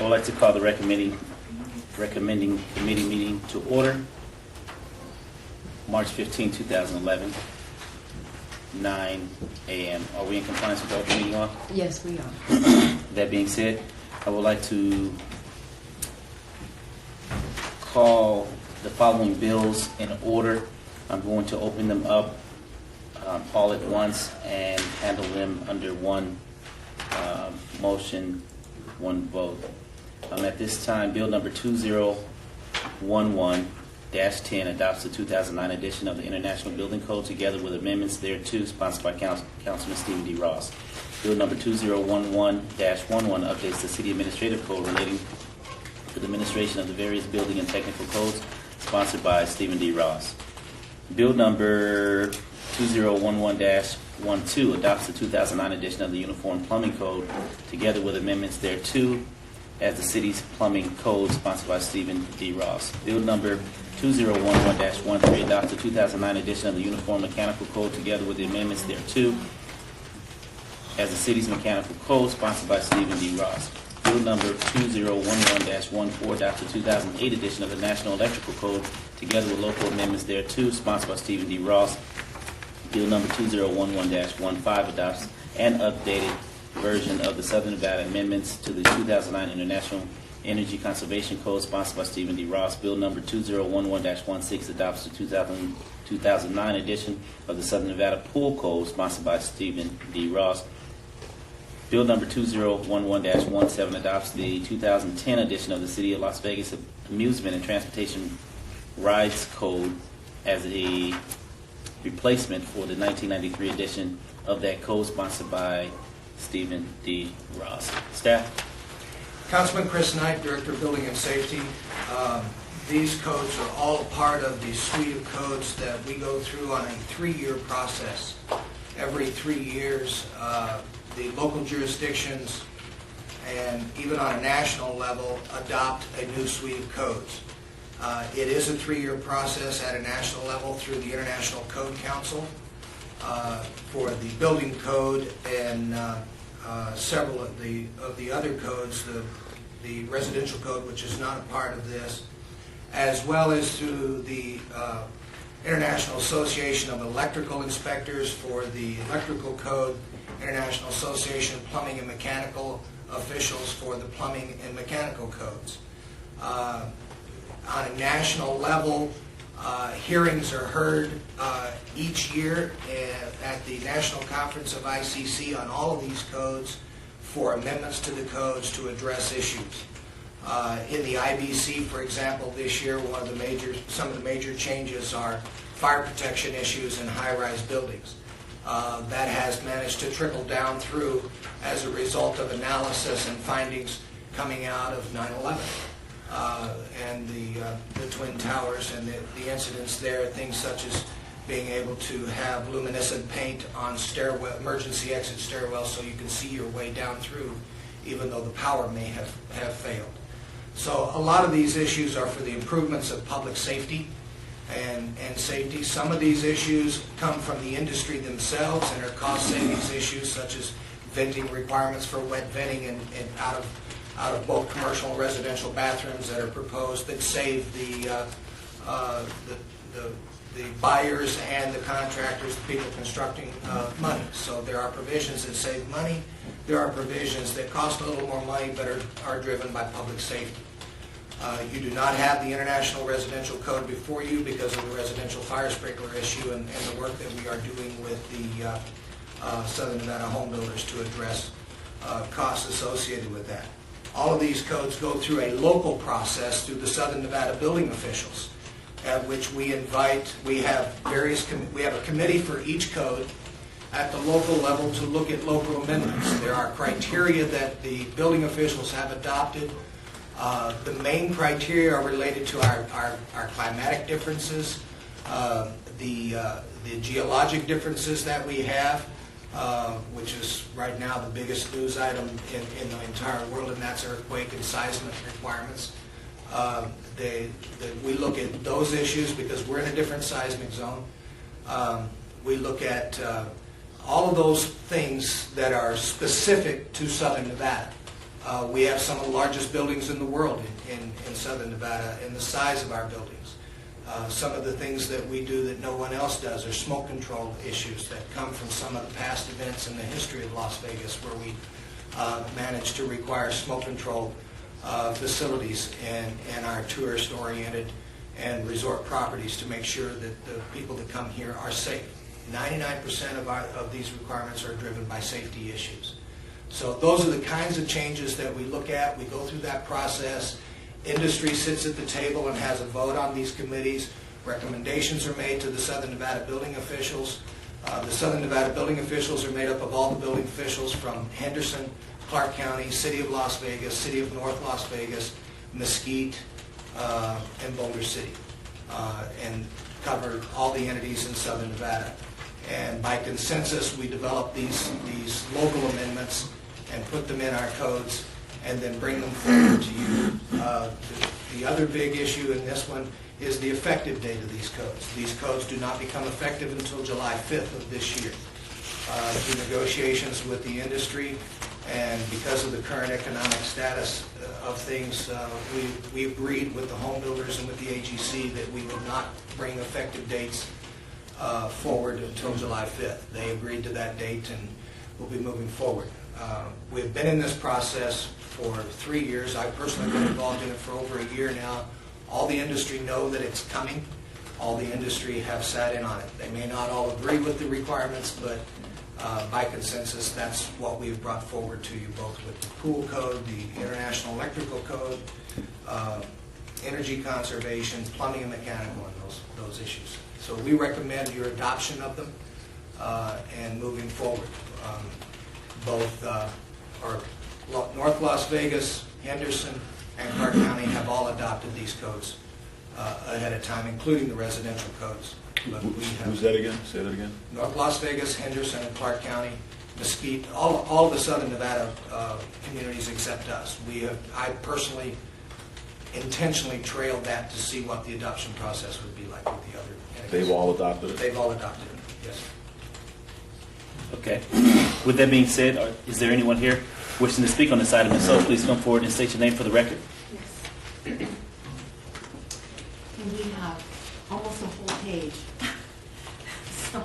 would like to call the recommending committee meeting to order. March 15, 2011, 9 a.m. Are we in compliance with the open meeting law? Yes, we are. That being said, I would like to call the following bills in order. I'm going to open them up all at once and handle them under one motion, one vote. At this time, bill number 2011-10 adopts the 2009 edition of the International Building Code together with amendments thereto, sponsored by Councilman Stephen D. Ross. Bill number 2011-11 updates the City Administrative Code relating to the administration of the various building and technical codes, sponsored by Stephen D. Ross. Bill number 2011-12 adopts the 2009 edition of the Uniform Plumbing Code together with amendments thereto as the city's plumbing code, sponsored by Stephen D. Ross. Bill number 2011-13 adopts the 2009 edition of the Uniform Mechanical Code together with the amendments thereto as the city's mechanical code, sponsored by Stephen D. Ross. Bill number 2011-14 adopts the 2008 edition of the National Electrical Code together with local amendments thereto, sponsored by Stephen D. Ross. Bill number 2011-15 adopts an updated version of the Southern Nevada amendments to the 2009 International Energy Conservation Code, sponsored by Stephen D. Ross. Bill number 2011-16 adopts the 2009 edition of the Southern Nevada Pool Code, sponsored by Stephen D. Ross. Bill number 2011-17 adopts the 2010 edition of the City of Las Vegas Amusement and Transportation Rides Code as a replacement for the 1993 edition of that code, sponsored by Stephen D. Ross. Staff? Councilman Chris Knight, Director of Building and Safety. These codes are all a part of the suite of codes that we go through on a 3-year process. Every 3 years, the local jurisdictions and even on a national level adopt a new suite of codes. It is a 3-year process at a national level through the International Code Council for the building code and several of the other codes, the residential code, which is not a part of this, as well as through the International Association of Electrical Inspectors for the electrical code, International Association of Plumbing and Mechanical Officials for the plumbing and mechanical codes. On a national level, hearings are heard each year at the National Conference of ICC on all of these codes for amendments to the codes to address issues. In the IBC, for example, this year, some of the major changes are fire protection issues in high-rise buildings. That has managed to trickle down through as a result of analysis and findings coming out of 9/11. And the Twin Towers and the incidents there, things such as being able to have luminescent paint on emergency exit stairwells so you can see your way down through even though the power may have failed. So a lot of these issues are for the improvements of public safety and safety. Some of these issues come from the industry themselves and are cost savings issues such as venting requirements for wet venting and out of both commercial and residential bathrooms that are proposed that save the buyers and the contractors, the people constructing, money. So there are provisions that save money. There are provisions that cost a little more money but are driven by public safety. You do not have the International Residential Code before you because of the residential fire sprinkler issue and the work that we are doing with the Southern Nevada home builders to address costs associated with that. All of these codes go through a local process through the Southern Nevada building officials, at which we have a committee for each code at the local level to look at local amendments. There are criteria that the building officials have adopted. The main criteria are related to our climatic differences, the geologic differences that we have, which is right now the biggest news item in the entire world, and that's earthquake and seismic requirements. We look at those issues because we're in a different seismic zone. We look at all of those things that are specific to Southern Nevada. We have some of the largest buildings in the world in southern Nevada in the size of our buildings. Some of the things that we do that no one else does are smoke control issues that come from some of the past events in the history of Las Vegas where we managed to require smoke control facilities in our tourist-oriented and resort properties to make sure that the people that come here are safe. 99% of these requirements are driven by safety issues. So those are the kinds of changes that we look at. We go through that process. Industry sits at the table and has a vote on these committees. Recommendations are made to the Southern Nevada building officials. The Southern Nevada building officials are made up of all the building officials from Henderson, Clark County, City of Las Vegas, City of North Las Vegas, Mesquite, and Boulder City, and cover all the entities in Southern Nevada. And by consensus, we develop these local amendments and put them in our codes and then bring them forward to you. The other big issue in this one is the effective date of these codes. These codes do not become effective until July 5th of this year. Through negotiations with the industry and because of the current economic status of things, we agreed with the home builders and with the AGC that we would not bring effective dates forward until July 5th. They agreed to that date and we'll be moving forward. We've been in this process for 3 years. I've personally been involved in it for over a year now. All the industry know that it's coming. All the industry have sat in on it. They may not all agree with the requirements, but by consensus, that's what we've brought forward to you, both with the pool code, the International Electrical Code, energy conservation, plumbing and mechanical, and those issues. So we recommend your adoption of them and moving forward. North Las Vegas, Henderson, and Clark County have all adopted these codes ahead of time, including the residential codes. But we have Who's that again? Say that again. North Las Vegas, Henderson, and Clark County, Mesquite, all of the Southern Nevada communities except us. I personally intentionally trailed that to see what the adoption process would be like with the other entities. They've all adopted it? They've all adopted it, yes. Okay. With that being said, is there anyone here wishing to speak on this item? If so, please come forward and state your name for the record. Yes. And we have almost a whole page. So,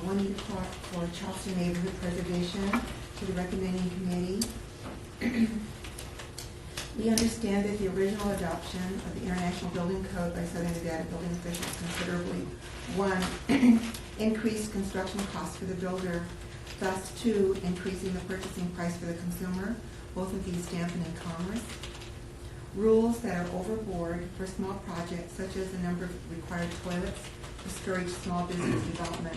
Juanita Clark for Charleston Neighborhood Preservation to the recommending committee. We understand that the original adoption of the International Building Code by Southern Nevada building officials considerably, 1, increased construction costs for the builder, thus 2, increasing the purchasing price for the consumer, both of these dampening commerce. Rules that are overboard for small projects, such as the number of required toilets, discourage small business development.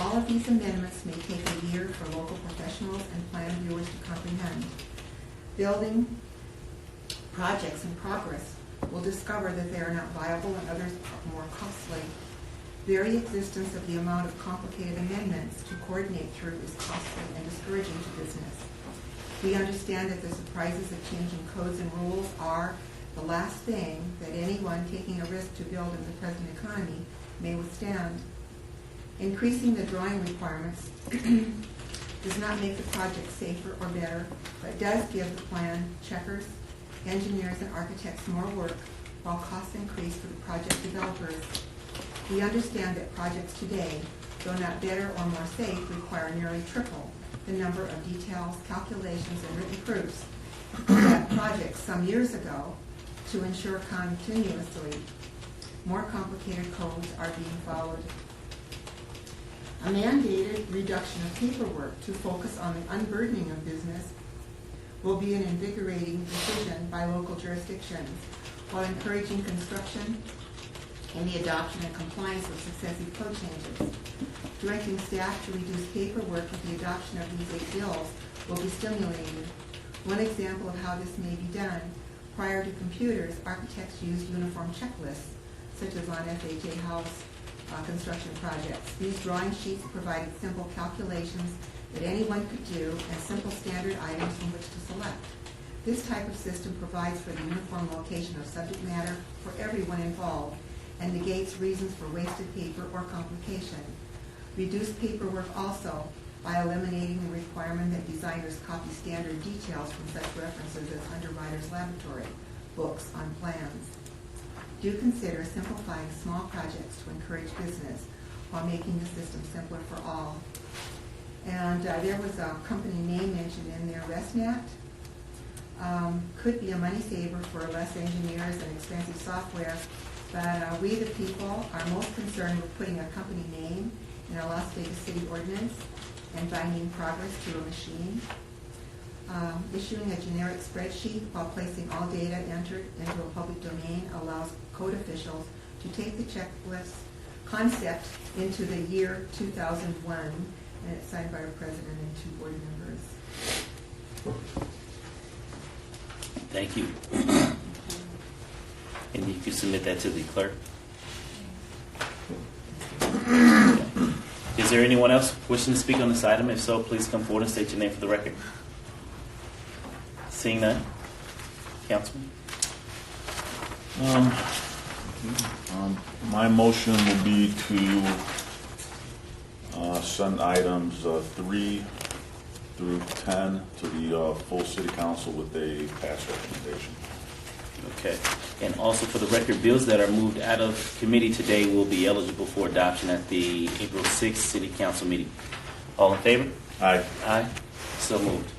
All of these amendments may take a year for local professionals and plan viewers to comprehend. Building projects in progress will discover that they are not viable and others are more costly. Very existence of the amount of complicated amendments to coordinate through is costly and discouraging to business. We understand that the surprises of changing codes and rules are the last thing that anyone taking a risk to build in the present economy may withstand. Increasing the drawing requirements does not make the project safer or better, but does give the plan checkers, engineers, and architects more work while costs increase for the project developers. We understand that projects today, though not better or more safe, require nearly triple the number of details, calculations, and written proofs that projects some years ago to ensure continuously more complicated codes are being followed. A mandated reduction of paperwork to focus on the unburdening of business will be an invigorating decision by local jurisdictions while encouraging construction and the adoption and compliance with successive code changes. Directing staff to reduce paperwork with the adoption of these 8 bills will be stimulating. One example of how this may be done: prior to computers, architects used uniform checklists, such as on FHA house construction projects. These drawing sheets provided simple calculations that anyone could do and simple standard items from which to select. This type of system provides for the uniform location of subject matter for everyone involved and negates reasons for wasted paper or complication. Reduced paperwork also by eliminating the requirement that designers copy standard details from such references as Underwriter's Laboratory, books on plans. Do consider simplifying small projects to encourage business while making the system simpler for all. And there was a company name mentioned in there, ResNet. Could be a money saver for less engineers and expensive software, but we the people are most concerned with putting a company name in a Las Vegas city ordinance and binding progress to a machine. Issuing a generic spreadsheet while placing all data entered into a public domain allows code officials to take the checklist concept into the year 2001, and it's signed by our president and 2 board members. Thank you. And you can submit that to the clerk. Is there anyone else wishing to speak on this item? If so, please come forward and state your name for the record. Seeing none. Councilman? My motion will be to send items 3 through 10 to the full city council with a pass recommendation. Okay. And also for the record, bills that are moved out of committee today will be eligible for adoption at the April 6th city council meeting. All in favor? Aye. Aye. So moved.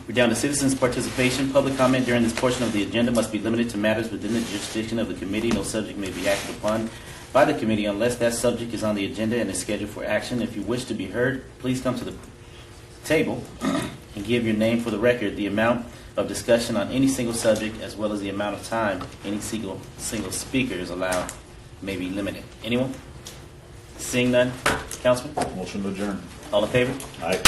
We're down to citizens' participation. Public comment during this portion of the agenda must be limited to matters within the jurisdiction of the committee. No subject may be acted upon by the committee unless that subject is on the agenda and is scheduled for action. If you wish to be heard, please come to the table and give your name for the record. The amount of discussion on any single subject, as well as the amount of time any single speaker is allowed, may be limited. Anyone? Seeing none, Councilman? Motion to adjourn. All in favor? Aye.